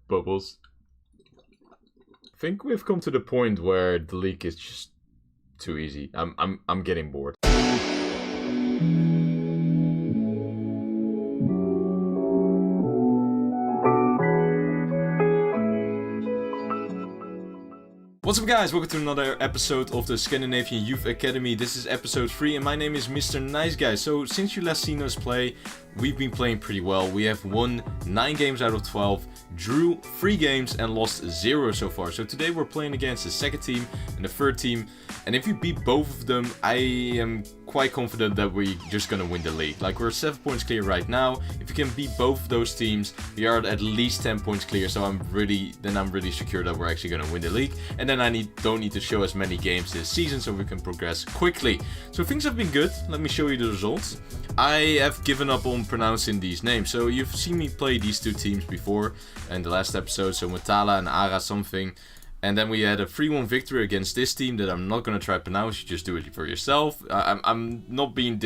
Bubbles. I think we've come to the point where the league is just too easy. I'm getting bored. What's up guys, welcome to another episode of the Scandinavian Youth Academy. This is episode 3 and my name is Mrniceguy. So since you last seen us play, we've been playing pretty well. We have won 9 games out of 12, drew 3 games and lost 0 so far. So today we're playing against the second team and the third team. And if you beat both of them, I am quite confident that we're just gonna win the league. Like, we're 7 points clear right now. If you can beat both of those teams, we are at least 10 points clear. So I'm really secure that we're actually gonna win the league. And then I don't need to show as many games this season so we can progress quickly. So things have been good. Let me show you the results. I have given up on pronouncing these names. So you've seen me play these two teams before in the last episode. So Matala and Ara something. And then we had a 3-1 victory against this team that I'm not going to try to pronounce. You just do it for yourself. I'm not being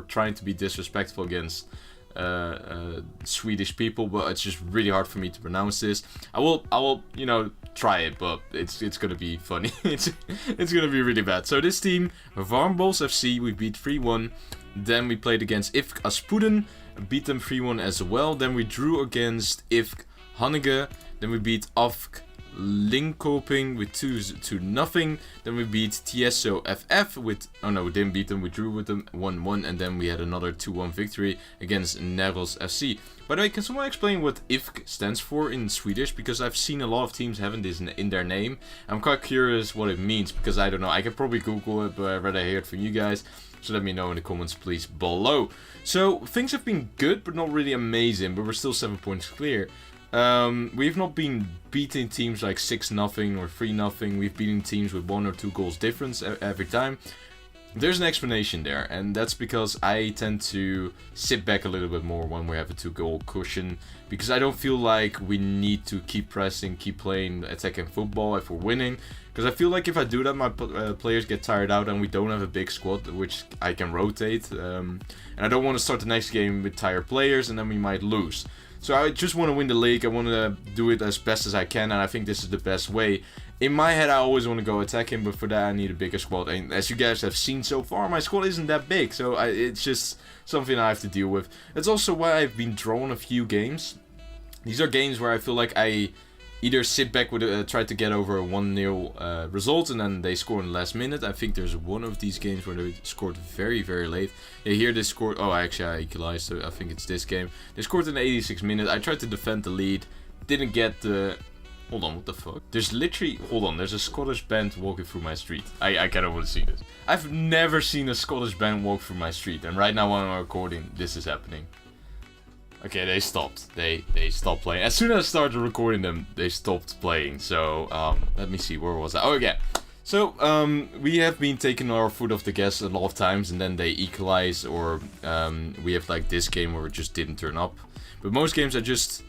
trying to be disrespectful against Swedish people, but it's just really hard for me to pronounce this. I will, try it, but it's gonna be funny. it's gonna be really bad. So this team, Varmbols FC, we beat 3-1. Then we played against IFK Aspuden, beat them 3-1 as well. Then we drew against IFK Hannige. Then we beat AFK Linkoping with 2-0. Then we beat TSO FF with, oh no, we didn't beat them, we drew with them 1-1, and then we had another 2-1 victory against Neros FC. By the way, can someone explain what IFK stands for in Swedish? Because I've seen a lot of teams having this in their name. I'm quite curious what it means, because I don't know. I can probably Google it, but I'd rather hear it from you guys. So let me know in the comments, please, below. So things have been good, but not really amazing, but we're still 7 points clear. We've not been beating teams like 6-0 or 3-0. We've beaten teams with 1 or 2 goals difference every time. There's an explanation there, and that's because I tend to sit back a little bit more when we have a 2-goal cushion, because I don't feel like we need to keep pressing, keep playing attacking football if we're winning. Because I feel like if I do that, my players get tired out and we don't have a big squad which I can rotate. And I don't want to start the next game with tired players and then we might lose. So I just want to win the league. I want to do it as best as I can, and I think this is the best way. In my head, I always want to go attacking, but for that I need a bigger squad. And as you guys have seen so far, my squad isn't that big, so it's just something I have to deal with. That's also why I've been drawn a few games. These are games where I feel like I either sit back with try to get over a 1-0 result and then they score in the last minute. I think there's one of these games where they scored very, very late. Yeah, here they scored. Oh, actually, I equalized, so I think it's this game. They scored in the 86th minute. I tried to defend the lead. Didn't get the... Hold on, what the fuck? There's literally... Hold on, there's a Scottish band walking through my street. I kind of want to see this. I've never seen a Scottish band walk through my street. And right now when I'm recording, this is happening. Okay, they stopped. They stopped playing. As soon as I started recording them, they stopped playing. So, let me see, where was I? Oh, yeah. So, we have been taking our foot off the gas a lot of times, and then they equalize, or we have like this game where it just didn't turn up. But most games I just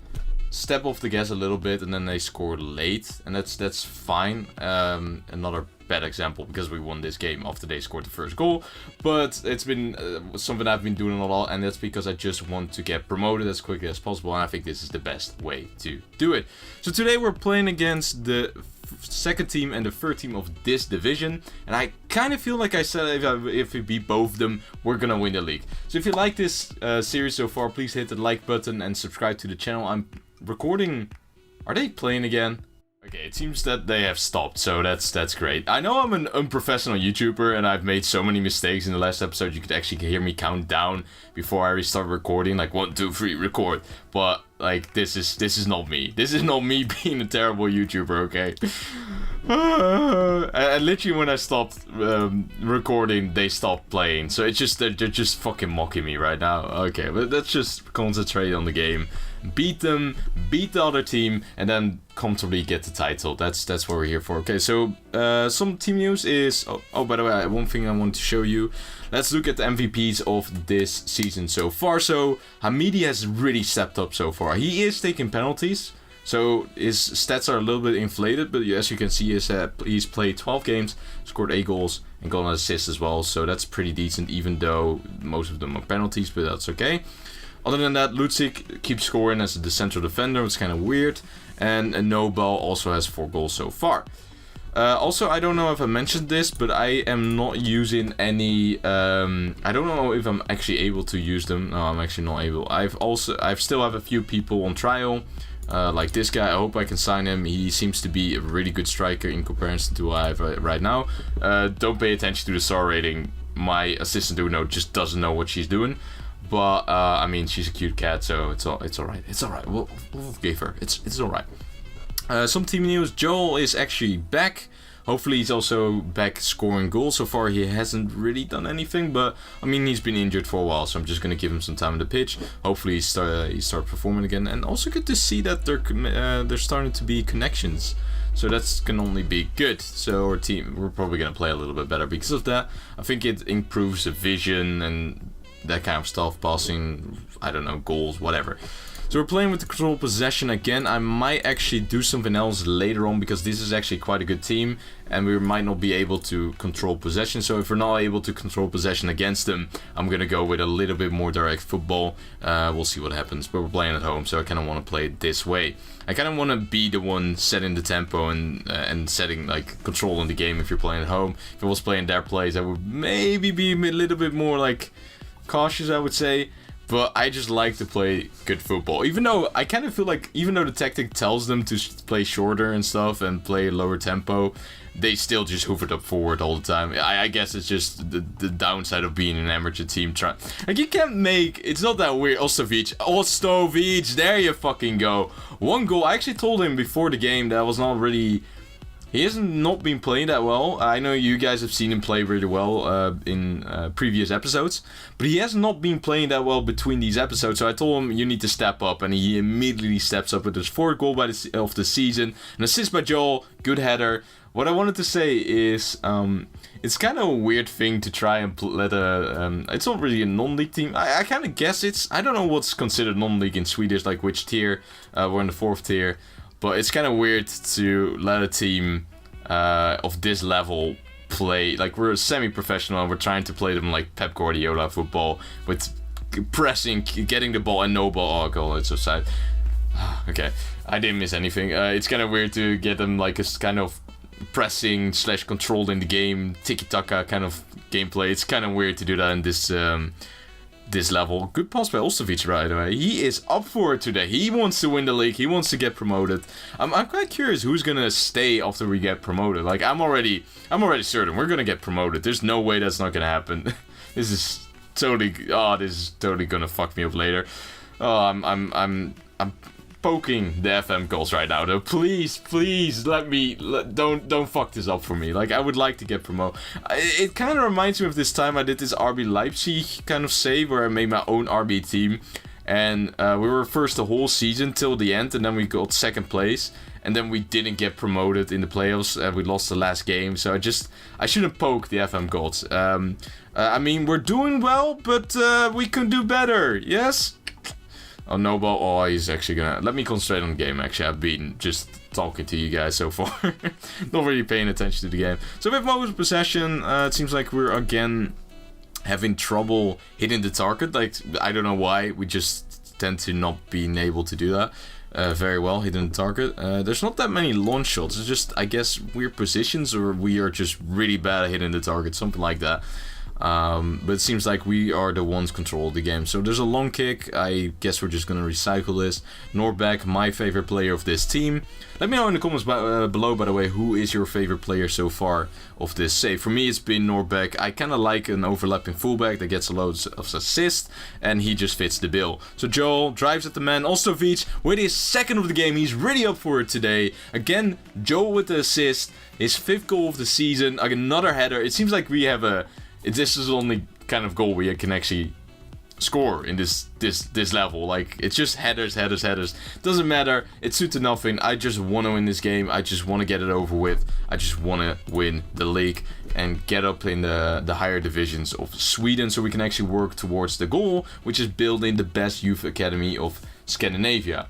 step off the gas a little bit, and then they score late, and that's fine. Another bad example, because we won this game after they scored the first goal, but it's been something I've been doing a lot, and that's because I just want to get promoted as quickly as possible, and I think this is the best way to do it. So today we're playing against the second team and the third team of this division, and I kind of feel like I said if we beat both of them, we're gonna win the league. So if you like this series so far, please hit the like button and subscribe to the channel. I'm recording... Are they playing again? Okay, it seems that they have stopped, so that's great. I know I'm an unprofessional YouTuber and I've made so many mistakes in the last episode. You could actually hear me count down before I restart recording, like 1, 2, 3, record. But like this is not me. This is not me being a terrible YouTuber, okay? And literally when I stopped recording, they stopped playing. So it's just they're just fucking mocking me right now. Okay, but let's just concentrate on the game. Beat them, beat the other team, and then comfortably get the title. That's what we're here for. Okay, so some team news is... Oh, by the way, one thing I want to show you. Let's look at the MVPs of this season so far. So Hamidi has really stepped up so far. He is taking penalties, so his stats are a little bit inflated, but as you can see, he's played 12 games, scored 8 goals, and got an assist as well. So that's pretty decent, even though most of them are penalties, but that's okay. Other than that, Lutzig keeps scoring as the central defender. It's kind of weird. And Nobel also has 4 goals so far. Also, I don't know if I mentioned this, but I am not using any. I don't know if I'm actually able to use them. No, I'm actually not able. I still have a few people on trial, like this guy. I hope I can sign him. He seems to be a really good striker in comparison to what I have right now. Don't pay attention to the star rating. My assistant Uno just doesn't know what she's doing. But I mean, she's a cute cat, so it's alright. It's alright. We'll give her. It's alright. Some team news. Joel is actually back. Hopefully he's also back scoring goals. So far he hasn't really done anything, but I mean he's been injured for a while, so I'm just gonna give him some time on the pitch. Hopefully he start performing again, and also good to see that there's starting to be connections. So that's can only be good. So our team, we're probably gonna play a little bit better because of that. I think it improves the vision and that kind of stuff, passing, I don't know, goals, whatever. So we're playing with the control possession again. I might actually do something else later on because this is actually quite a good team and we might not be able to control possession. So if we're not able to control possession against them, I'm going to go with a little bit more direct football. We'll see what happens, but we're playing at home, so I kind of want to play it this way. I kind of want to be the one setting the tempo and setting, like, controlling the game if you're playing at home. If I was playing their plays, I would maybe be a little bit more, like, cautious, I would say. But I just like to play good football. Even though I kind of feel like, even though the tactic tells them to play shorter and stuff and play lower tempo, they still just hoof it up forward all the time. I guess it's just the downside of being an amateur team. Like, you can't make... It's not that weird. Ostovic, there you fucking go. 1 goal. I actually told him before the game that I was not really... He hasn't not been playing that well. I know you guys have seen him play really well in previous episodes, but he has not been playing that well between these episodes. So I told him you need to step up, and he immediately steps up with his 4th goal of the season, an assist by Joel, good header. What I wanted to say is it's kind of a weird thing to try and let a... it's not really a non-league team. I kind of guess it's... I don't know what's considered non-league in Swedish, like which tier. We're in the 4th tier. But it's kind of weird to let a team of this level play. Like, we're semi-professional and we're trying to play them like Pep Guardiola football with pressing, getting the ball and no ball. Oh, goal, it's offside. Okay, I didn't miss anything. It's kind of weird to get them like a kind of pressing / controlling the game, tiki-taka kind of gameplay. It's kind of weird to do that in this level. Good pass by Ostovic, right away. He is up for it today. He wants to win the league. He wants to get promoted. I'm quite curious who's gonna stay after we get promoted. Like, I'm already certain we're gonna get promoted. There's no way that's not gonna happen. This is totally gonna fuck me up later. Oh, I'm poking the FM goals right now, though. Please, don't fuck this up for me. Like, I would like to get promoted. It kind of reminds me of this time I did this RB Leipzig kind of save where I made my own RB team, and we were first the whole season till the end, and then we got 2nd place, and then we didn't get promoted in the playoffs, and we lost the last game. So I shouldn't poke the FM goals. I mean, we're doing well, but we can do better. Yes. Oh, no ball. Oh, he's actually gonna... Let me concentrate on the game, actually. I've been just talking to you guys so far. Not really paying attention to the game. So with most possession, it seems like we're again having trouble hitting the target. Like, I don't know why. We just tend to not being able to do that very well, hitting the target. There's not that many launch shots. It's just, I guess, weird positions, or we are just really bad at hitting the target. Something like that. But it seems like we are the ones control the game. So there's a long kick. I guess we're just gonna recycle this. Norbeck, my favorite player of this team. Let me know in the comments below, by the way, who is your favorite player so far of this save. For me, it's been Norbeck. I kind of like an overlapping fullback that gets a load of assists, and he just fits the bill. So Joel drives at the man. Ostovic with his 2nd of the game. He's really up for it today. Again, Joel with the assist. His 5th goal of the season. Another header. It seems like we have a... This is the only kind of goal we can actually score in this level. Like, it's just headers. Doesn't matter. It's 2-0. I just want to win this game. I just want to get it over with. I just want to win the league and get up in the higher divisions of Sweden, so we can actually work towards the goal, which is building the best youth academy of Scandinavia.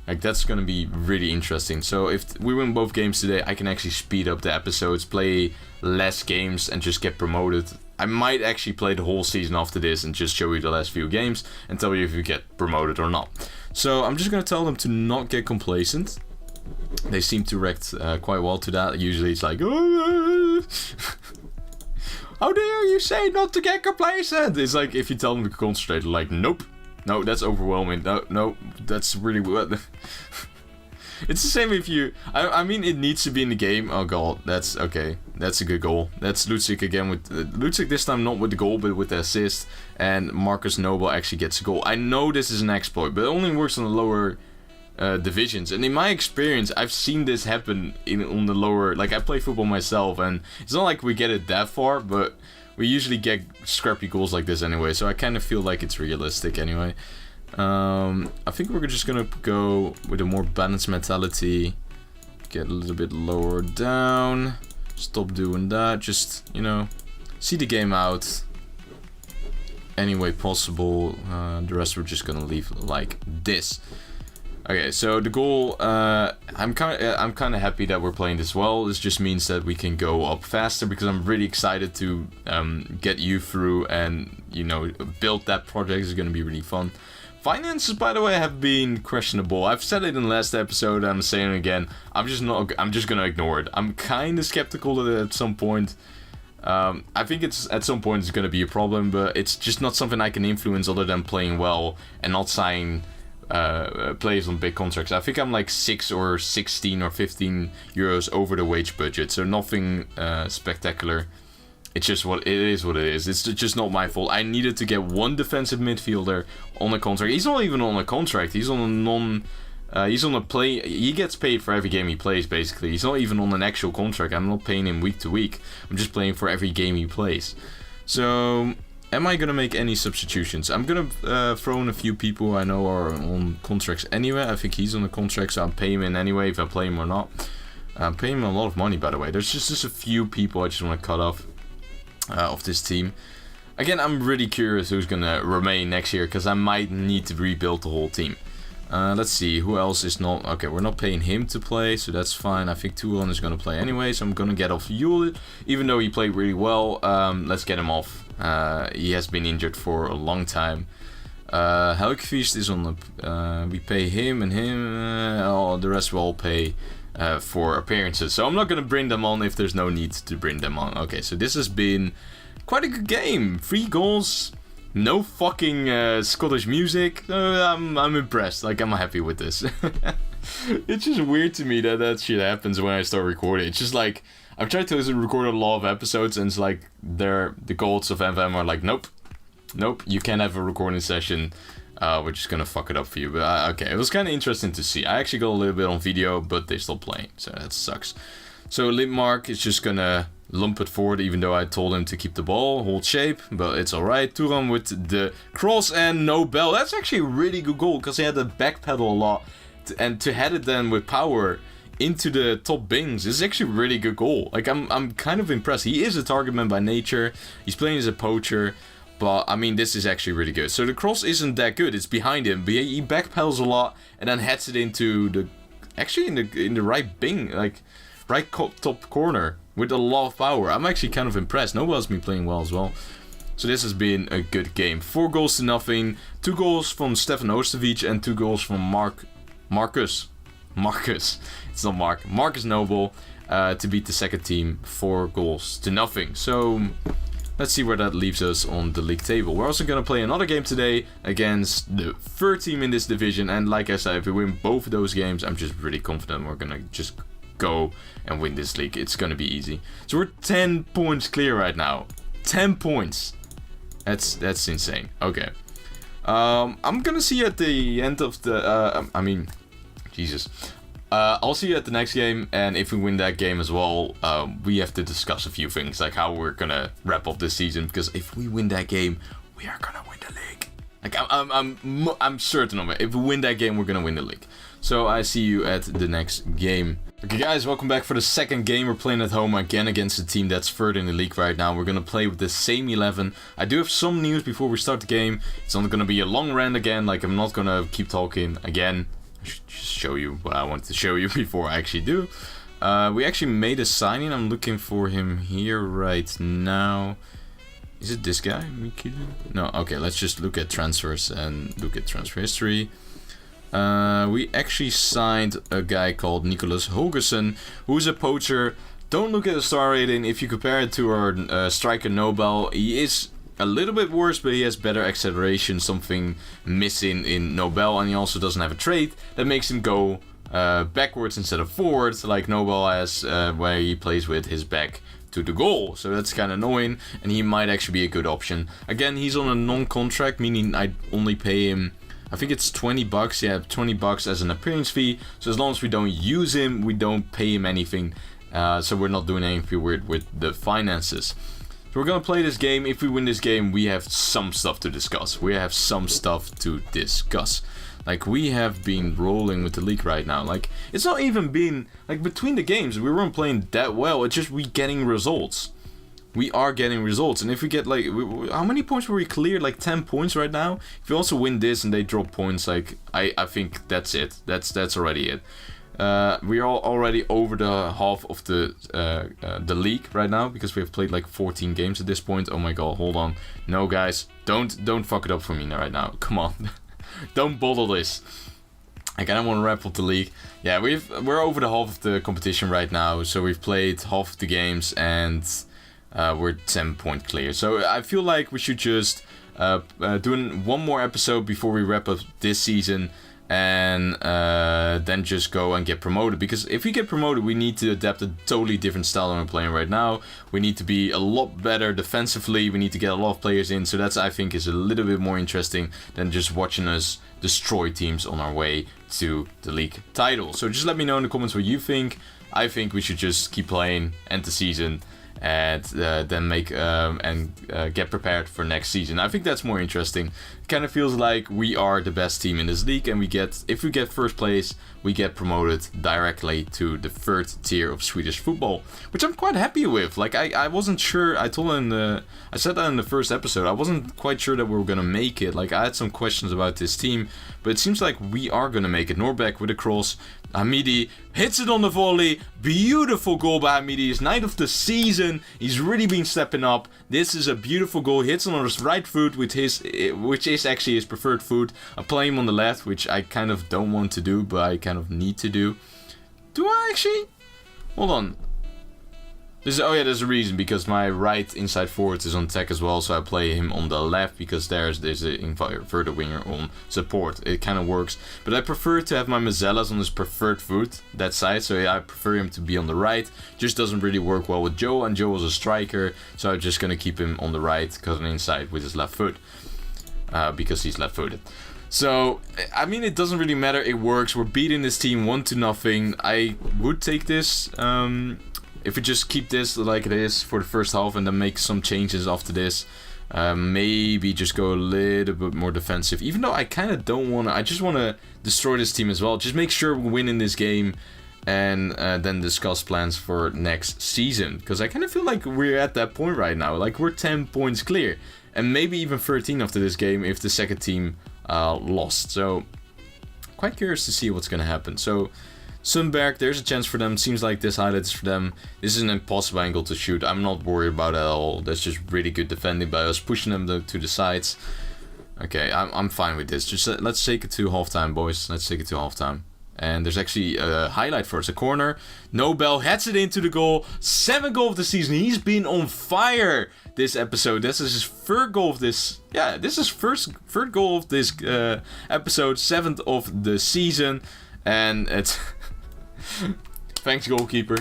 Like, that's going to be really interesting. So if we win both games today, I can actually speed up the episodes, play less games, and just get promoted I might actually play the whole season after this and just show you the last few games and tell you if you get promoted or not. So I'm just going to tell them to not get complacent. They seem to react quite well to that. Usually it's like, oh, how dare you say not to get complacent? It's like if you tell them to concentrate, they're like, nope. No, that's overwhelming. No, that's really weird. It's the same if you... I mean, it needs to be in the game. Oh god, that's okay. That's a good goal. That's Mrniceguy again with... Mrniceguy this time not with the goal, but with the assist. And Marcus Noble actually gets a goal. I know this is an exploit, but it only works on the lower divisions. And in my experience, I've seen this happen on the lower... Like, I play football myself, and it's not like we get it that far, but... We usually get scrappy goals like this anyway, so I kind of feel like it's realistic anyway. I think we're just gonna go with a more balanced mentality. Get a little bit lower down. Stop doing that. Just, you know, see the game out any way possible. The rest we're just gonna leave like this. Okay, so the goal, I'm kind of happy that we're playing this well. This just means that we can go up faster because I'm really excited to get you through and, you know, build that project. Is going to be really fun. Finances, by the way, have been questionable. I've said it in the last episode. I'm saying it again. I'm just going to ignore it. I'm kind of skeptical that at some point. I think at some point it's going to be a problem, but it's just not something I can influence other than playing well and not sign players on big contracts. I think I'm like 6 or 16 or 15 euros over the wage budget, so nothing spectacular. It's just what it is. It's just not my fault. I needed to get one defensive midfielder on a contract. He's not even on a contract. He's on a non. He's on a play. He gets paid for every game he plays. Basically, he's not even on an actual contract. I'm not paying him week to week. I'm just playing for every game he plays. So. Am I gonna make any substitutions? I'm gonna throw in a few people I know are on contracts anyway. I think he's on a contract, so I'll pay him in anyway if I play him or not. I'm paying him a lot of money, by the way. There's just a few people I just want to cut off of this team. Again, I'm really curious who's gonna remain next year because I might need to rebuild the whole team. Let's see who else is not. Okay, we're not paying him to play, so that's fine. I think Turan is gonna play anyway, so I'm gonna get off Yule, even though he played really well. Let's get him off. He has been injured for a long time. Helkvist is on the... we pay him and him. The rest will all pay for appearances. So I'm not going to bring them on if there's no need to bring them on. Okay, so this has been quite a good game. 3 goals. No fucking Scottish music. I'm impressed. Like, I'm happy with this. It's just weird to me that shit happens when I start recording. It's just like... I've tried to record a lot of episodes and it's like the gods of FM are like, nope, you can't have a recording session. We're just gonna fuck it up for you. But okay, it was kind of interesting to see. I actually got a little bit on video, but they're still playing, so that sucks. So Lindmark is just gonna lump it forward, even though I told him to keep the ball, hold shape, but it's alright. Turan with the cross and no bell. That's actually a really good goal because he had to backpedal a lot and to head it then with power into the top bins is actually a really good goal. Like, I'm kind of impressed. He is a target man by nature. He's playing as a poacher, but I mean, this is actually really good. So the cross isn't that good. It's behind him, but he backpedals a lot and then heads it into the actually in the right bin, like right top corner with a lot of power. I'm actually kind of impressed. Nobody's been playing well as well. So this has been a good game. 4 goals to nothing. 2 goals from Stefan Osterwich and 2 goals from Marcus. It's not Mark. Marcus Noble to beat the second team 4 goals to nothing. So let's see where that leaves us on the league table. We're also going to play another game today against the 3rd team in this division. And like I said, if we win both of those games, I'm just really confident we're going to just go and win this league. It's going to be easy. So we're 10 points clear right now. 10 points. That's insane. Okay. I'm going to see you at the end of the... Jesus. I'll see you at the next game, and if we win that game as well, we have to discuss a few things, like how we're gonna wrap up this season, because if we win that game, we are gonna win the league. Like, I'm certain of it. If we win that game, we're gonna win the league. So I see you at the next game. Okay guys, welcome back for the second game. We're playing at home again against a team that's third in the league right now. We're gonna play with the same 11. I do have some news before we start the game. It's not gonna be a long rant again, like I'm not gonna keep talking again. I should just show you what I wanted to show you before I actually do. We actually made a signing. I'm looking for him here right now. Is it this guy? No, okay, let's just look at transfers and look at transfer history. We actually signed a guy called Nicholas Holgersen, who's a poacher. Don't look at the star rating. If you compare it to our striker Nobel, he is a little bit worse, but he has better acceleration, something missing in Nobel, and he also doesn't have a trait that makes him go backwards instead of forwards, like Nobel has, where he plays with his back to the goal. So that's kind of annoying, and he might actually be a good option. Again, he's on a non-contract, meaning I only pay him, I think it's $20. Yeah, $20 as an appearance fee. So as long as we don't use him, we don't pay him anything. So we're not doing anything weird with the finances. So we're gonna play this game. If we win this game, we have some stuff to discuss. Like, we have been rolling with the league right now. Like, it's not even been, like, between the games, we weren't playing that well. It's just we getting results. We are getting results. And if we get, like, how many points were we cleared? Like, 10 points right now? If we also win this and they drop points, like, I think that's it. That's already it. We are already over the half of the league right now, because we have played, like, 14 games at this point. Oh my god, hold on. No, guys, don't fuck it up for me right now. Come on. Don't bottle this. I kind of want to wrap up the league. Yeah, we're over the half of the competition right now, so we've played half of the games and we're 10 point clear. So I feel like we should just do one more episode before we wrap up this season, and then just go and get promoted. Because if we get promoted, we need to adapt a totally different style than we're playing right now. We need to be a lot better defensively. We need to get a lot of players in. So that's, I think, is a little bit more interesting than just watching us destroy teams on our way to the league title. So just let me know in the comments what you think. I think we should just keep playing, end the season, and then make get prepared for next season. I think that's more interesting. It kind of feels like we are the best team in this league, and if we get first place, we get promoted directly to the third tier of Swedish football, which I'm quite happy with. Like, I wasn't sure. I said that in the first episode. I wasn't quite sure that we were gonna make it. Like, I had some questions about this team, but it seems like we are gonna make it. Norbeck with a cross. Hamidi hits it on the volley. Beautiful goal by Hamidi. His night of the season. He's really been stepping up. This is a beautiful goal. He hits it on his right foot, which is actually his preferred foot. I play him on the left, which I kind of don't want to do, but I kind of need to do. Do I actually? Hold on. There's a reason, because my right inside forward is on attack as well, so I play him on the left, because there's an inverted winger on support. It kind of works, but I prefer to have my Mazellas on his preferred foot, that side, so yeah, I prefer him to be on the right. Just doesn't really work well with Joe, and Joe was a striker, so I'm just gonna keep him on the right, because I'm inside with his left foot, because he's left-footed. So, I mean, it doesn't really matter, it works. We're beating this team 1-0. I would take this, if we just keep this like it is for the first half and then make some changes after this. Maybe just go a little bit more defensive. Even though I kind of don't want to. I just want to destroy this team as well. Just make sure we win in this game, and then discuss plans for next season. Because I kind of feel like we're at that point right now. Like, we're 10 points clear. And maybe even 13 after this game if the second team lost. So, quite curious to see what's going to happen. So, Sundberg, there's a chance for them. Seems like this highlight is for them. This is an impossible angle to shoot. I'm not worried about it at all. That's just really good defending by us, pushing them to the sides. Okay, I'm fine with this. Just let's take it to halftime, boys. Let's take it to halftime. And there's actually a highlight for us. A corner. Nobel heads it into the goal. 7th goal of the season. He's been on fire this episode. This is his third goal of this. Yeah, this is third goal of this episode. 7th of the season. And it's... Thanks, goalkeeper.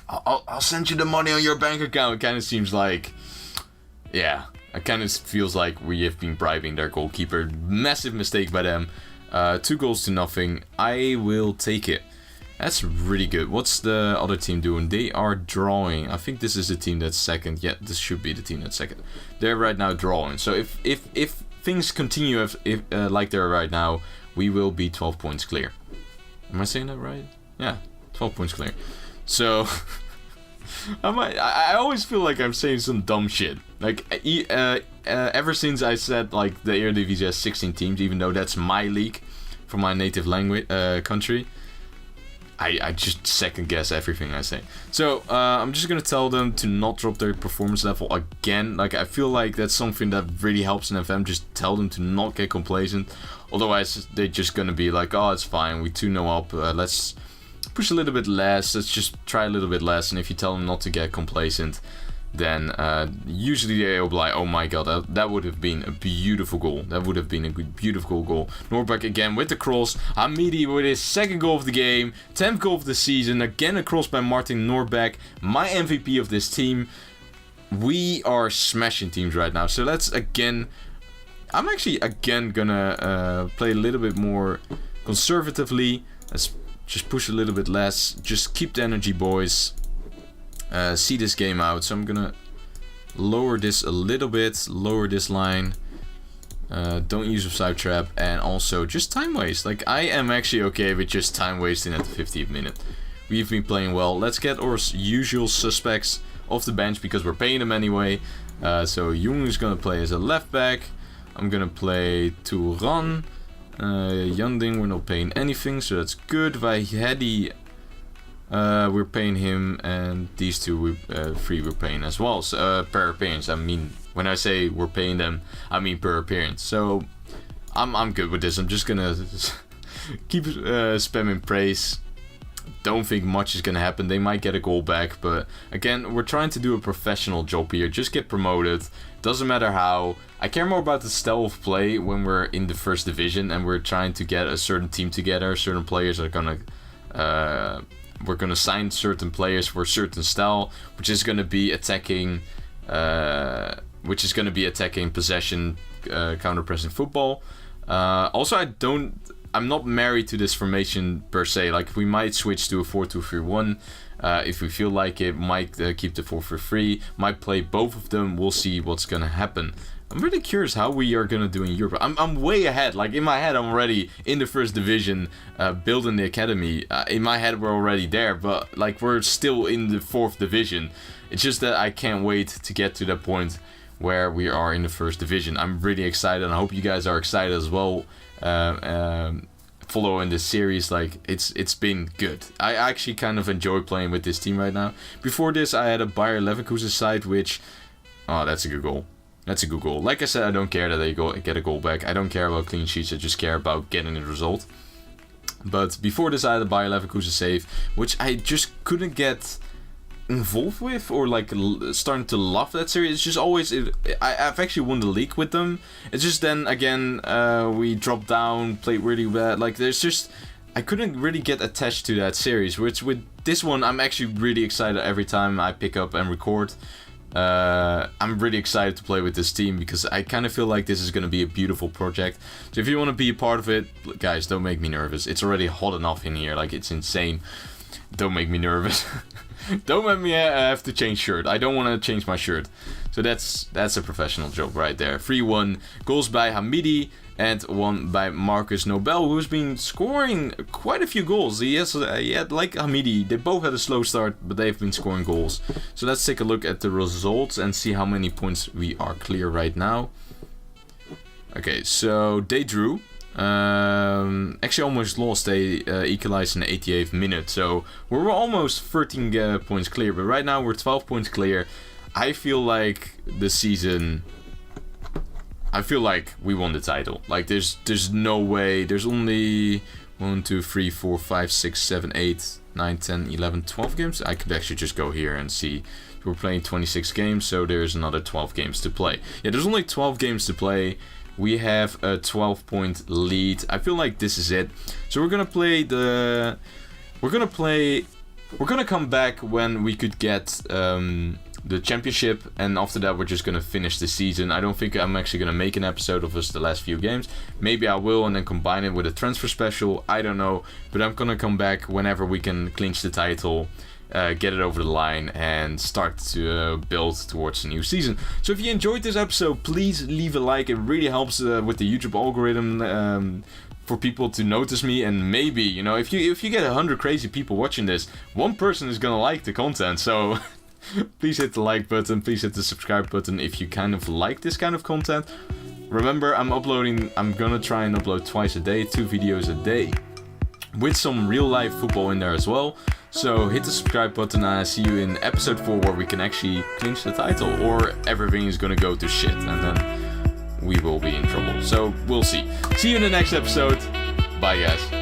I'll send you the money on your bank account. It kind of seems like, yeah, it kind of feels like we have been bribing their goalkeeper. Massive mistake by them. 2-0. I will take it. That's really good. What's the other team doing? They are drawing. I think this is the team that's second. Yeah, this should be the team that's second. They're right now drawing. So if things continue like they're right now, we will be 12 points clear. Am I saying that right? Yeah, 12 points clear. So, I always feel like I'm saying some dumb shit. Like, ever since I said, like, the Eredivisie has 16 teams, even though that's my league from my native language country, I just second guess everything I say. So I'm just gonna tell them to not drop their performance level again. Like, I feel like that's something that really helps in FM. Just tell them to not get complacent. Otherwise, they're just gonna be like, oh, it's fine. We 2-0 up. Let's push a little bit less. Let's just try a little bit less. And if you tell them not to get complacent, then usually they'll be like, oh my god, that would have been a beautiful goal. That would have been a beautiful goal. Norway again with the cross. Hamidi with his second goal of the game. 10th goal of the season. Again a cross by Martin Norbeck. My MVP of this team. We are smashing teams right now. So let's again... I'm actually again gonna play a little bit more conservatively. Let's just push a little bit less. Just keep the energy, boys. See this game out. So I'm gonna lower this a little bit. Lower this line. Don't use a side trap. And also just time waste. Like, I am actually okay with just time wasting at the 50th minute. We've been playing well. Let's get our usual suspects off the bench because we're paying them anyway. So Jung is gonna play as a left back. I'm gonna play Turan. Yanding, we're not paying anything, so that's good. Vahedi, we're paying him, and these two, three, we're paying as well. So, per appearance. I mean, when I say we're paying them, I mean per appearance. So, I'm good with this. I'm just gonna keep spamming praise. Don't think much is gonna happen. They might get a goal back, but again, we're trying to do a professional job here. Just get promoted. Doesn't matter how. I care more about the style of play when we're in the first division and we're trying to get a certain team together. Certain players are gonna we're gonna sign certain players for a certain style, which is gonna be attacking possession, counter-pressing football. Also, I'm not married to this formation per se. Like, we might switch to a 4-2-3-1 if we feel like it. Might keep the 4-3-3. Might play both of them. We'll see what's gonna happen. I'm really curious how we are gonna do in Europe. I'm way ahead. Like, in my head, I'm already in the first division, building the academy. In my head, we're already there, but like, we're still in the 4th division. It's just that I can't wait to get to that point where we are in the first division. I'm really excited, and I hope you guys are excited as well. Following this series, like, it's been good. I actually kind of enjoy playing with this team right now. Before this, I had a Bayer Leverkusen side, which, oh, that's a good goal. That's a good goal. Like I said, I don't care that they get a goal back. I don't care about clean sheets. I just care about getting the result. But before this, I had a Bayer Leverkusen save, which I just couldn't get involved with, or like starting to love that series. It's just always I've actually won the league with them. It's just then again we dropped down, played really bad. Like, there's just, I couldn't really get attached to that series, which with this one I'm actually really excited every time I pick up and record. I'm really excited to play with this team because I kind of feel like this is going to be a beautiful project. So if you want to be a part of it, guys, don't make me nervous. It's already hot enough in here, like, it's insane. Don't make me nervous. Don't let me have to change shirt. I don't want to change my shirt. So that's a professional job right there. 3-1 goals by Hamidi and 1 by Marcus Nobel, who's been scoring quite a few goals. He had, like Hamidi, they both had a slow start, but they've been scoring goals. So let's take a look at the results and see how many points we are clear right now. Okay, so they drew. Actually almost lost. They equalized in the 88th minute, so we're almost 13 points clear, but right now we're 12 points clear. I feel like the season, I feel like we won the title. Like, there's no way. There's only 1, 2, 3, 4, 5, 6, 7, 8, 9, 10, 11, 12 games. I could actually just go here and see. We're playing 26 games, so there's another 12 games to play. Yeah, there's only 12 games to play. We have a 12-point lead. I feel like this is it. So we're gonna play the. We're gonna come back when we could get the championship, and after that we're just gonna finish the season. I don't think I'm actually gonna make an episode of us the last few games. Maybe I will, and then combine it with a transfer special. I don't know, but I'm gonna come back whenever we can clinch the title. Get it over the line and start to build towards the new season. So if you enjoyed this episode, please leave a like. It really helps with the YouTube algorithm for people to notice me. And maybe, you know, if you get 100 crazy people watching this, one person is gonna like the content. So please hit the like button, please hit the subscribe button if you kind of like this kind of content. Remember, I'm gonna try and upload twice a day, 2 videos a day. with some real life football in there as well. So hit the subscribe button and I see you in episode 4 where we can actually clinch the title, or everything is gonna go to shit and then we will be in trouble. So we'll see. See you in the next episode. Bye guys.